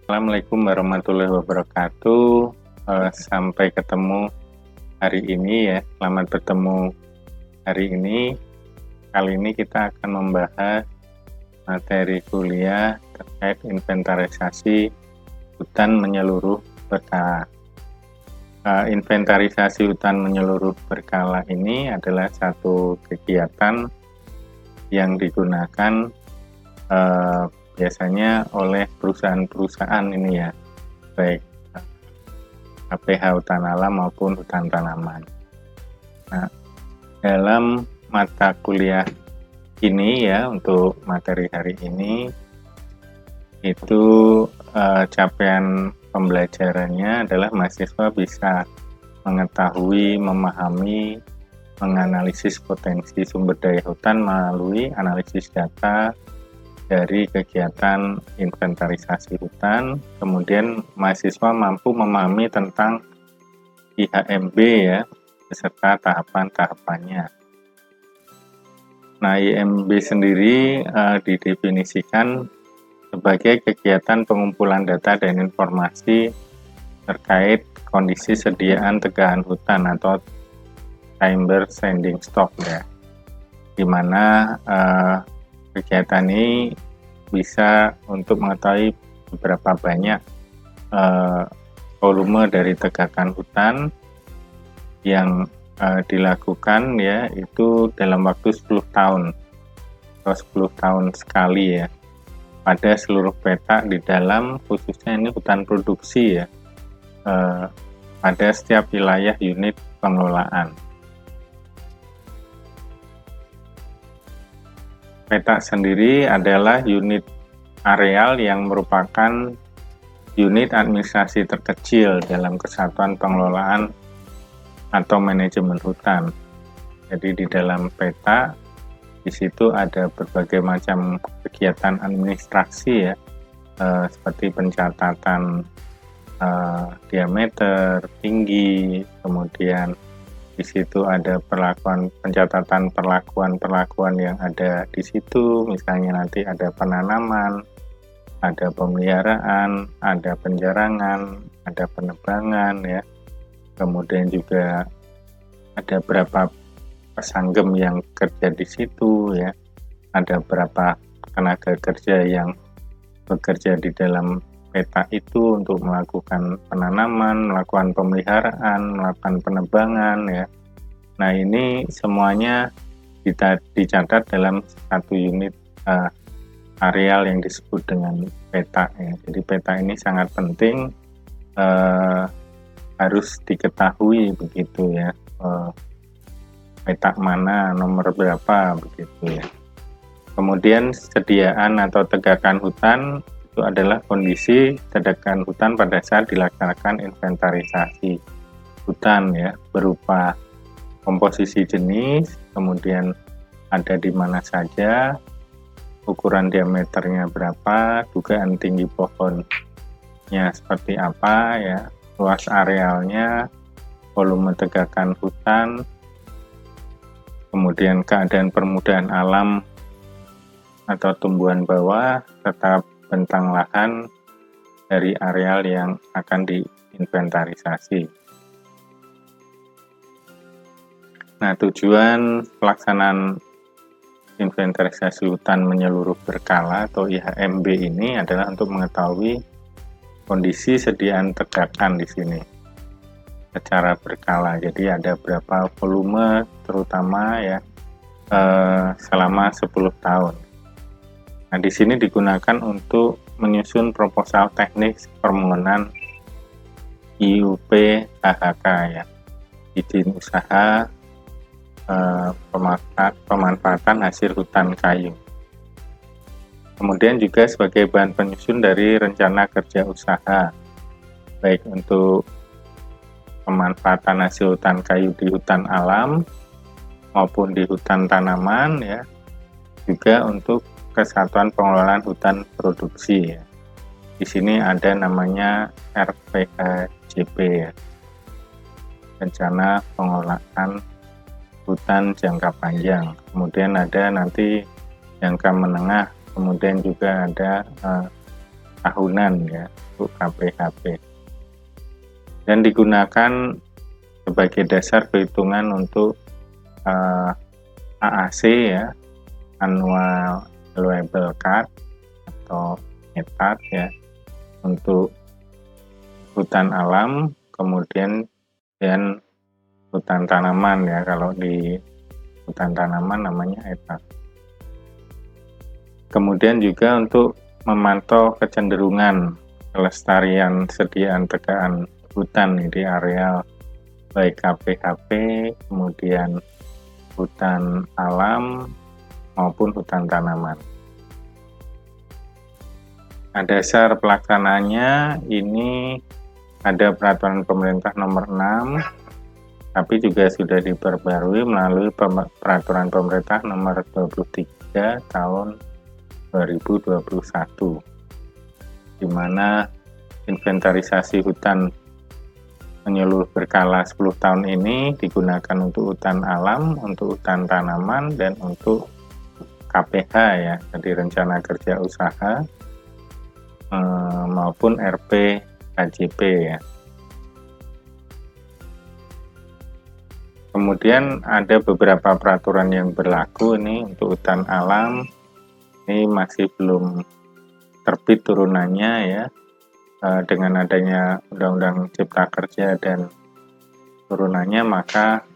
Assalamualaikum warahmatullahi wabarakatuh. Sampai ketemu hari ini ya. Selamat bertemu hari ini. Kali ini kita akan membahas materi kuliah terkait inventarisasi hutan menyeluruh berkala. Inventarisasi hutan menyeluruh berkala ini adalah satu kegiatan yang digunakan biasanya oleh perusahaan-perusahaan ini ya, baik APH hutan alam maupun hutan tanaman. Nah, dalam mata kuliah ini ya, untuk materi hari ini itu capaian pembelajarannya adalah mahasiswa bisa mengetahui, memahami, menganalisis potensi sumber daya hutan melalui analisis data dari kegiatan inventarisasi hutan. Kemudian mahasiswa mampu memahami tentang IHMB ya, beserta tahapan-tahapannya. Nah, IHMB sendiri didefinisikan sebagai kegiatan pengumpulan data dan informasi terkait kondisi sediaan tegakan hutan atau timber standing stock ya, di mana kegiatan ini bisa untuk mengetahui beberapa banyak volume dari tegakan hutan yang dilakukan ya, itu dalam waktu 10 tahun atau 10 tahun sekali ya, pada seluruh peta di dalam, khususnya ini hutan produksi ya, pada setiap wilayah unit pengelolaan. Peta sendiri adalah unit areal yang merupakan unit administrasi terkecil dalam kesatuan pengelolaan atau manajemen hutan. Jadi di dalam peta, di situ ada berbagai macam kegiatan administrasi ya, seperti pencatatan diameter, tinggi, kemudian di situ ada pencatatan perlakuan yang ada di situ, misalnya nanti ada penanaman, ada pemeliharaan, ada penjarangan, ada penebangan ya. Kemudian juga ada berapa pesanggem yang kerja di situ ya. Ada berapa tenaga kerja yang bekerja di dalam peta itu untuk melakukan penanaman, melakukan pemeliharaan, melakukan penebangan ya. Nah, ini semuanya dicatat dalam satu unit areal yang disebut dengan peta ya. Jadi peta ini sangat penting, harus diketahui begitu ya, peta mana, nomor berapa begitu ya. Kemudian sediaan atau tegakan hutan itu adalah kondisi tegakan hutan pada saat dilaksanakan inventarisasi hutan ya, berupa komposisi jenis, kemudian ada di mana saja, ukuran diameternya berapa, dugaan tinggi pohonnya seperti apa ya, luas arealnya, volume tegakan hutan, kemudian keadaan permukaan alam atau tumbuhan bawah, serta bentang lahan dari areal yang akan diinventarisasi. Nah, tujuan pelaksanaan inventarisasi hutan menyeluruh berkala atau IHMB ini adalah untuk mengetahui kondisi sediaan tegakan di sini secara berkala. Jadi ada berapa volume terutama ya, selama 10 tahun. Nah, di sini digunakan untuk menyusun proposal teknik permohonan IUP HHK ya, izin usaha pemanfaatan hasil hutan kayu. Kemudian juga sebagai bahan penyusun dari rencana kerja usaha, baik untuk pemanfaatan hasil hutan kayu di hutan alam maupun di hutan tanaman ya, juga untuk kesatuan pengelolaan hutan produksi ya. Di sini ada namanya RPHJP ya, rencana pengelolaan hutan jangka panjang. Kemudian ada nanti jangka menengah, kemudian juga ada tahunan ya untuk KPHP, dan digunakan sebagai dasar perhitungan untuk AAC ya, Annual Allowable Cut atau ETAT ya, untuk hutan alam, kemudian dan hutan tanaman ya, kalau di hutan tanaman namanya ETAT. Kemudian juga untuk memantau kecenderungan kelestarian sediaan tegaan hutan di areal baik KPHP, kemudian hutan alam maupun hutan tanaman. Nah, dasar pelaksanaannya ini ada peraturan pemerintah nomor 6, tapi juga sudah diperbarui melalui peraturan pemerintah nomor 23 tahun 2021, di mana inventarisasi hutan menyeluruh berkala 10 tahun ini digunakan untuk hutan alam, untuk hutan tanaman, dan untuk KPH ya, jadi rencana kerja usaha maupun RPKJP ya. Kemudian ada beberapa peraturan yang berlaku ini untuk hutan alam, ini masih belum terbit turunannya ya. Dengan adanya Undang-Undang Cipta Kerja dan turunannya, maka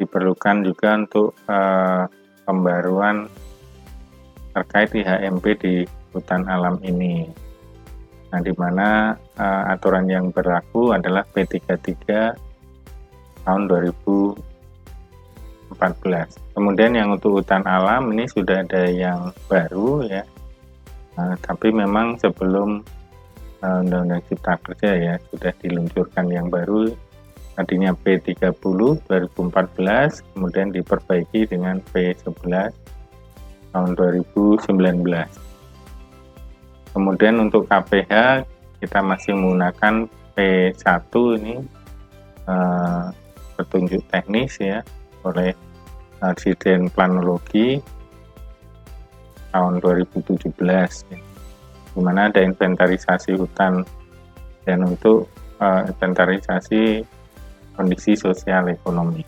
diperlukan juga untuk pembaruan terkait IHMP di hutan alam ini. Nah, di mana aturan yang berlaku adalah P33 tahun 2014. Kemudian yang untuk hutan alam ini sudah ada yang baru ya, tapi memang sebelum Undang-Undang Cipta Kerja ya sudah diluncurkan yang baru, tadinya P30 2014, kemudian diperbaiki dengan P11 tahun 2019. Kemudian untuk KPH kita masih menggunakan P1 ini, petunjuk teknis ya oleh Dirjen Planologi tahun 2017 ya, di mana ada inventarisasi hutan dan untuk inventarisasi kondisi sosial ekonomi.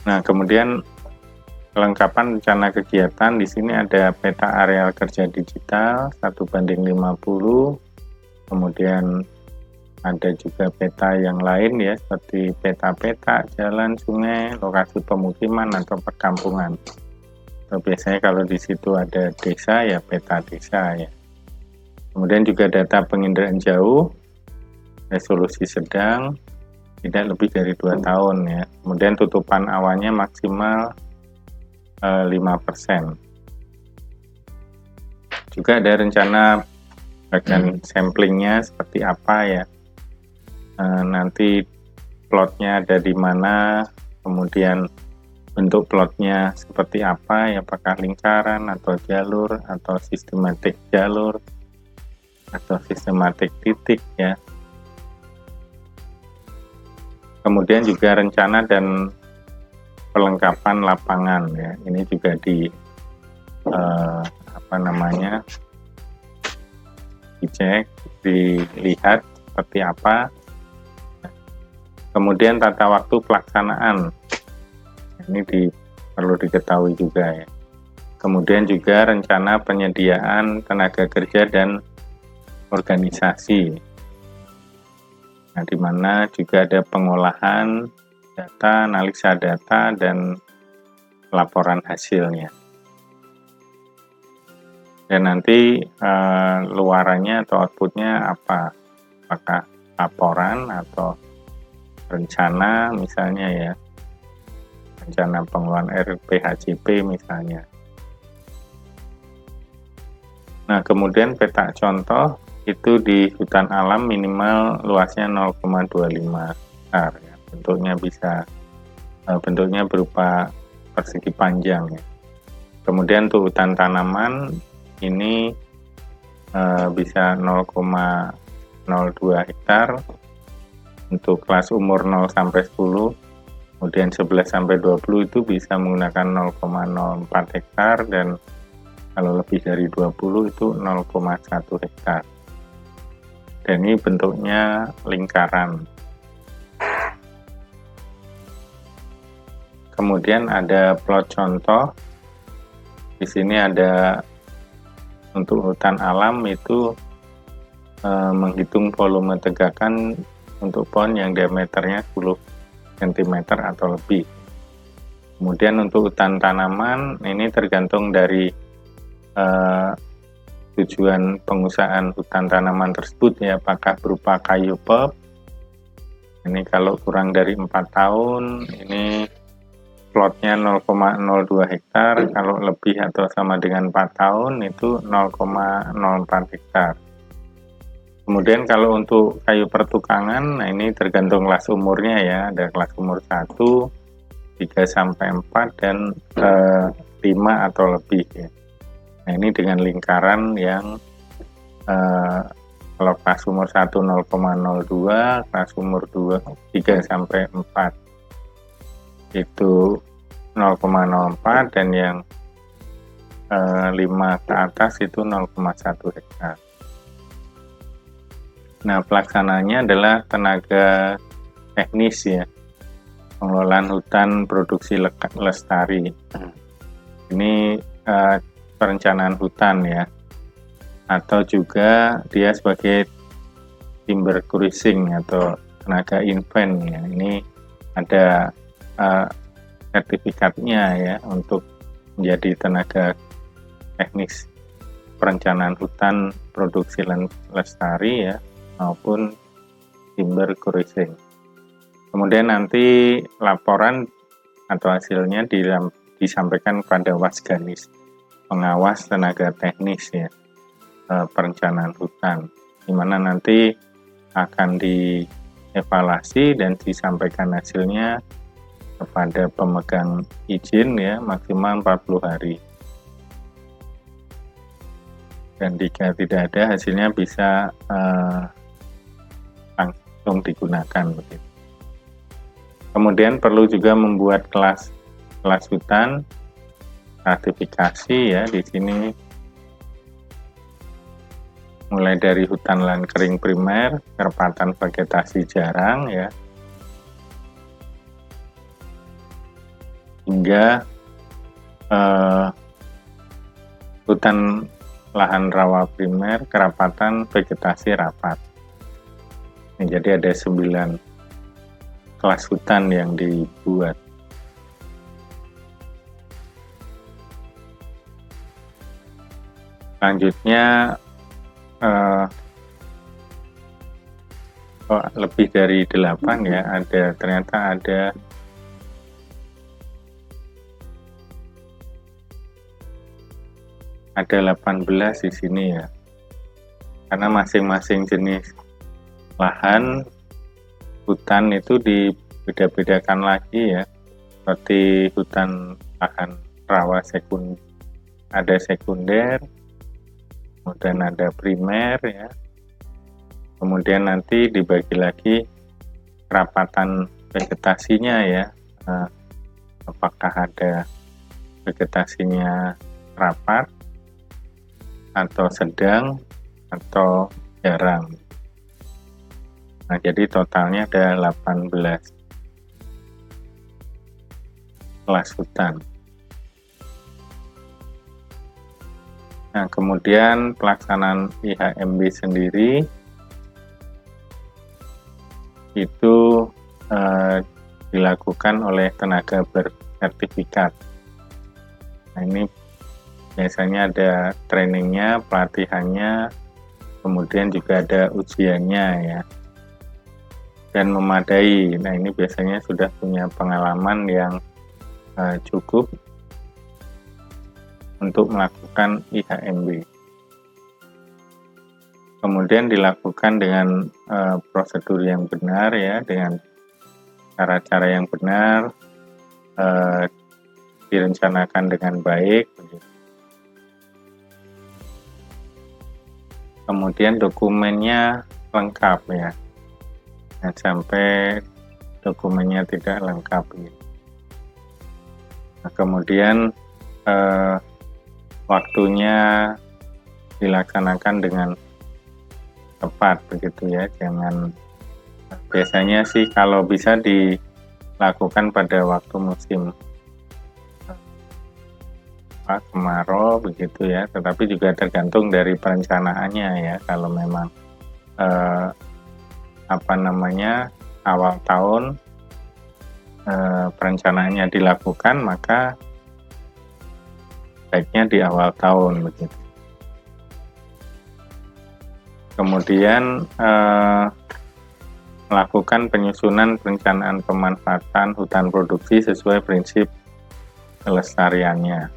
Nah, kemudian kelengkapan rencana kegiatan di sini ada peta areal kerja digital 1:50, kemudian ada juga peta yang lain ya, seperti peta-peta jalan, sungai, lokasi pemukiman atau perkampungan. Atau biasanya kalau di situ ada desa ya peta desa ya. Kemudian juga data penginderaan jauh, resolusi sedang, tidak lebih dari 2 tahun ya. Kemudian tutupan awannya maksimal 5%. Juga ada rencana bagian samplingnya seperti apa ya. Nanti plotnya ada di mana, kemudian bentuk plotnya seperti apa ya, apakah lingkaran atau jalur atau sistematik jalur atau sistematik titik ya. Kemudian juga rencana dan perlengkapan lapangan ya, ini juga di dicek, dilihat seperti apa. Kemudian tata waktu pelaksanaan, ini perlu diketahui juga ya. Kemudian juga rencana penyediaan tenaga kerja dan organisasi. Nah, di mana juga ada pengolahan data, analisa data, dan laporan hasilnya. Dan nanti luarannya atau outputnya apa? Apakah laporan atau rencana misalnya ya, rencana pengelolaan RPHJP misalnya. Nah, kemudian peta contoh itu di hutan alam minimal luasnya 0,25 hektar ya. Bentuknya berupa persegi panjang ya. Kemudian untuk hutan tanaman ini bisa 0,02 hektar untuk kelas umur 0 sampai 10, kemudian 11 sampai 20 itu bisa menggunakan 0,04 hektar, dan Kalau lebih dari 20 itu 0,1 hektar. Dan ini bentuknya lingkaran. Kemudian ada plot contoh. Di sini ada untuk hutan alam itu menghitung volume tegakan untuk pohon yang diameternya 10 cm atau lebih. Kemudian untuk hutan tanaman ini tergantung dari tujuan pengusahaan hutan tanaman tersebut ya, apakah berupa kayu pulp. Ini kalau kurang dari 4 tahun ini plotnya 0,02 hektar, kalau lebih atau sama dengan 4 tahun itu 0,04 hektar. Kemudian kalau untuk kayu pertukangan, nah ini tergantung kelas umurnya ya, ada kelas umur 1, 3-4 dan 5 atau lebih ya. Nah ini dengan lingkaran yang kalau kelas umur 1 0,02, kelas umur 2 3-4 itu 0,04 dan yang 5 ke atas itu 0,1 hektar. Nah pelaksananya adalah tenaga teknis ya, pengelolaan hutan produksi lestari. Ini perencanaan hutan ya, atau juga dia sebagai timber cruising atau tenaga invent ya. Ini ada sertifikatnya ya untuk menjadi tenaga teknis perencanaan hutan produksi lestari ya, maupun timber cruising. Kemudian nanti laporan atau hasilnya disampaikan kepada Wasganis, pengawas tenaga teknis ya, perencanaan hutan, di mana nanti akan dievaluasi dan disampaikan hasilnya kepada pemegang izin ya, maksimal 40 hari. Dan jika tidak ada hasilnya bisa langsung digunakan begitu. Kemudian perlu juga membuat kelas hutan stratifikasi ya. Di sini mulai dari hutan lahan kering primer, kerapatan vegetasi jarang ya, hingga hutan lahan rawa primer, kerapatan vegetasi rapat. Jadi ada 9 kelas hutan yang dibuat. Selanjutnya lebih dari 8 ya, ternyata ada ada 18 di sini ya, karena masing-masing jenis lahan hutan itu dibeda-bedakan lagi ya, seperti hutan lahan rawa ada sekunder, kemudian ada primer ya, kemudian nanti dibagi lagi kerapatan vegetasinya ya, apakah ada vegetasinya rapat atau sedang atau jarang. Nah, jadi totalnya ada 18 kelas hutan. Nah, kemudian pelaksanaan IHMB sendiri itu dilakukan oleh tenaga bersertifikat. Nah, ini biasanya ada trainingnya, pelatihannya, kemudian juga ada ujiannya ya, dan memadai. Nah ini biasanya sudah punya pengalaman yang cukup untuk melakukan IHMB. Kemudian dilakukan dengan prosedur yang benar ya, dengan cara-cara yang benar, direncanakan dengan baik. Kemudian dokumennya lengkap ya, nah, sampai dokumennya tidak lengkap gitu. Nah, kemudian waktunya dilaksanakan dengan tepat begitu ya. Biasanya sih kalau bisa dilakukan pada waktu musim kemarau begitu ya, tetapi juga tergantung dari perencanaannya ya. Kalau memang awal tahun perencanaannya dilakukan, maka baiknya di awal tahun begitu. Kemudian melakukan penyusunan perencanaan pemanfaatan hutan produksi sesuai prinsip kelestariannya.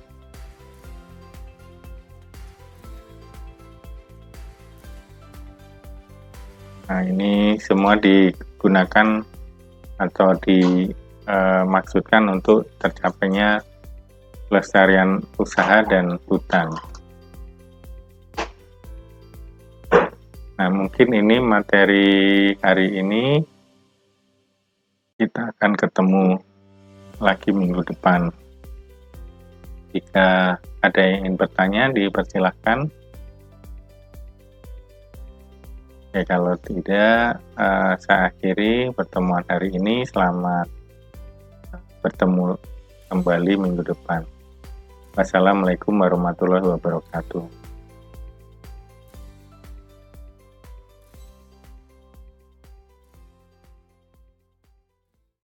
Nah, ini semua digunakan atau dimaksudkan untuk tercapainya pelestarian usaha dan hutan. Nah, mungkin ini materi hari ini. Kita akan ketemu lagi minggu depan. Jika ada yang ingin bertanya, dipersilahkan. Ya, kalau tidak, saya akhiri pertemuan hari ini. Selamat bertemu kembali minggu depan. Wassalamualaikum warahmatullahi wabarakatuh.